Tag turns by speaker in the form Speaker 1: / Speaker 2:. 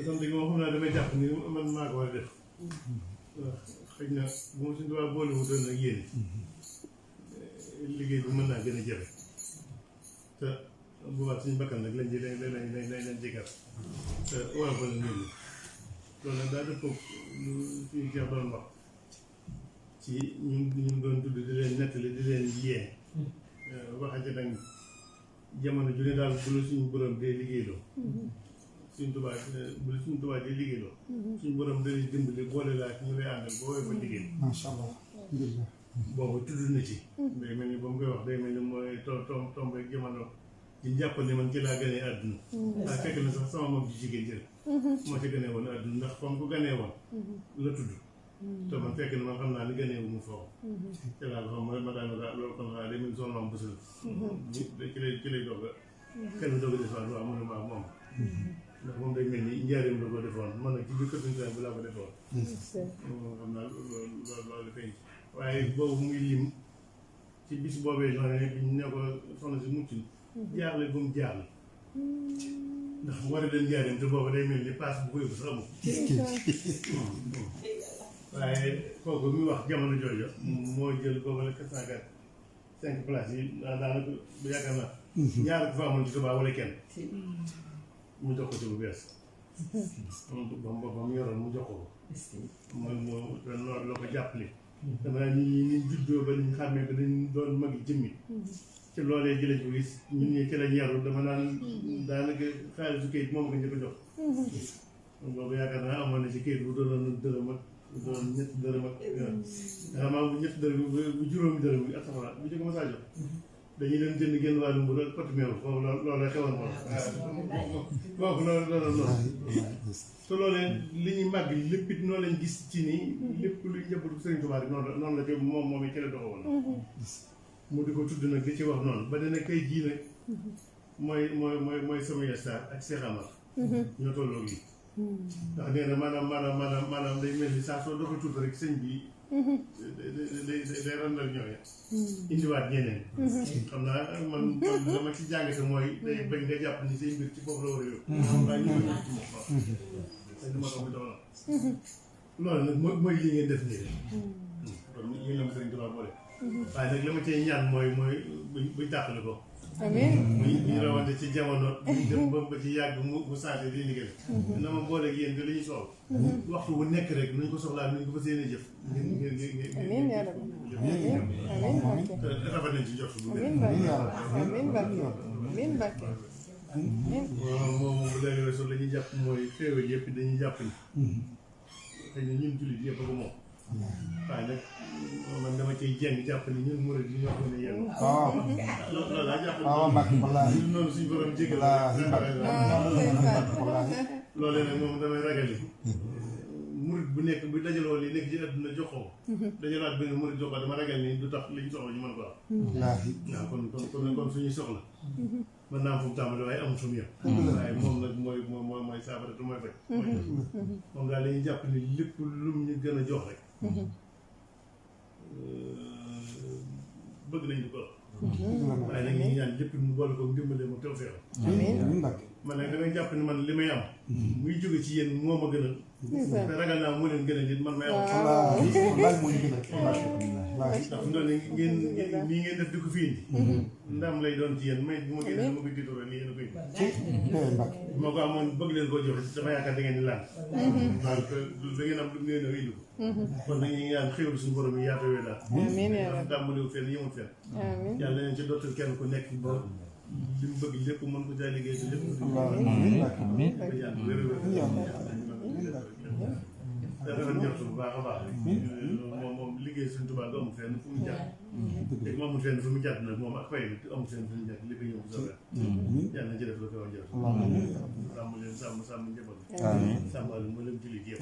Speaker 1: sant gi moom xam naa damay jàpp ni man maa ko war a def xëy na bu ma suñu tubaab boole wutoon nag yéen liggéey bi mën naa gën a jafe te bu boobaa suñu bakkan nag lañ jégal te war fa la nit ñi loolu nag daa def ko lu suñu Cheikh doon wax ci ñu doon tudd di leen nettali di leen yee waxante nag jamono ju ne daal bu la suñu borom dee liggéeyloo suñu tubaab bu la suñu tubaab dee liggéeyloo suñu borom da lay dimbali boole laa ñu lay àndal boo wee ba liggéey
Speaker 2: macha allah
Speaker 1: boobu tudd na ci day mel ni ba mu koy wax day mel ni mooy tombe jamono di jàpp ne man ci laa gënee àdduna waaye fekk na sax sama moom ji jigéen jël moo ci gënee woon àdduna ndax comme ko gënee woon la tudd te man fekk na man xam naa ni gënee wu mu foofu ci laa ko xam ma daan loolu kon xanaa day mel ni sama maam bësal ci lay doog a kenn doog a defaat waaw mu ne maa moom ndax moom day mel ni njaareem la ko defoon man nag ci biir kër suñu bi laa ko defoon xam naa loolu feeñ waaye boobu muy lim ci bis boobee ñoo ne bi ñu ne ko soxna si mucc jaaxle bu mu jaaxle ndax mu war a dem njaareem te boobu day mel ni paas bu ko yóbbu sax amul waaye kooku muy wax jamono jooju moo jël boobu la 405 places yi daanaka bu yaakaar naa ñaar ko fa amoon ci Tuubaa wala kenn mu jox ko ci bu bees ba mu yoroon mu jox ko mooy loolu la ko jàppale dama naa ñi juddoo ba ñu xàmmee ba dañ doon mag jëmmi ci loolee jëlee ko gis ñun ñi ci lañ yaru dama naan daanaka xaalisu kayit moom nga njëkk a jox boobu yaakaar naa amoon na ci kayit bu doonoon dërëm ak bu doon ñetti dërëm ak nga maam bu ñetti dërëm bu juróomi dërëm bi ak safara bu jëkk ma saa jox dañuy dem jënd génn wàllu mbu loolu poti meew foofu loolu la xewoon moom kooku loolu te loolee li ñuy màgg lépp it noonu lañ gis ci nii lépp luy njabootu Sëriñ Tuubaa rek noonu la ci moom it ci la doxawoon mu di ko tudd nag di ci wax noonu ba dana kay jii nag mooy Samuel Sarr ak Cheikh Amar ñoo tolloo gi ndax nee na maanaam day mel ni saa soo doxee tuuti rek sëñ bi day randal ñooñu indiwaat ñeneen xam naa man dama ci jàngate mooy day bañ nga jàpp ni say mbir ci foofu la war a yóbbu waaye ñu ko ci moom waaw dama ko bi doon loolu nag mooy li ngeen def nii kon ñu la ma Sëriñ Tuubaa boole waaye nag la ma cee ñaan mooy buñ tàqale ko
Speaker 3: amiin
Speaker 1: muy ñu rawante ci jamono buñ dem ba ci yàgg mu changé di liggéey na ma booleeg yéen te li ñu soxla waxtu bu nekk rek nañ ko soxlaa nañ ko fas yéene jëf
Speaker 3: amiin yaa rabbi
Speaker 1: rafet nañ ci jot bu gën
Speaker 3: amiin barke
Speaker 1: moom bu léegi weesu la ñuy jàpp mooy féewal yëpp dañuy jàpp ni xëy na ñun jullit yëpp ko moom waaye nag man dama ciy jéng jàpp ni ñun murid yi ñoo gën a yéen loolu laa jàpp ni noonu suñu borom jégal loolee nag moom damay ragal yi murid bu nekk bu dajaloo li nekk ci àdduna joxoo dajalaat benn murid joxoo dama ragal ni du tax li ñu soxla ñu mën ko am waaw kon suñuy soxla mën naa am fu mu tàmbali waaye amul fu mu yem waaye moom nag mooy saafara te mooy faj moom daal dañuy jàpp ni lépp lu ñu gën a jox rek bëgg nañ di ko waaye nag ñu ñaan lépp mu boole ko ndimbale mu tew feew man nag damay jàpp ni man li may am muy jóge ci yéen moo ma gënal te ragal naa moo leen gënal nit man may am ndax ndoon ngeen nii ngeen def di ko fi indi ndam lay doon ci yéen may bu ma génn ma koy tiitaroo nii yéen a koy moo ko amoon bëgg leen koo joxe dama yaakaar da ngeen di laal waaw da ngeen am lu ngeen a indi ko kon nag ñu ngi ñaan xéwal suñu borom yi yaatawee daal ndax dàmbaliwu fenn yëmul fenn yàlla nañ ci dootal kenn ku nekk ba li mu bëgg lépp mën ko jaay liggéey te lépp dafa njort bu baax a baax moom liggéey suñu tubaab amul fenn fu mu jàpp te mu amul fenn fu mu jàpp nag moom ak fay bi amul fenn fu mu jàpp lépp ñëw bu soobee yàlla na ci def la ko wax njort sàmm leen sàmm njaboot sàmmal mu leen ci liggéey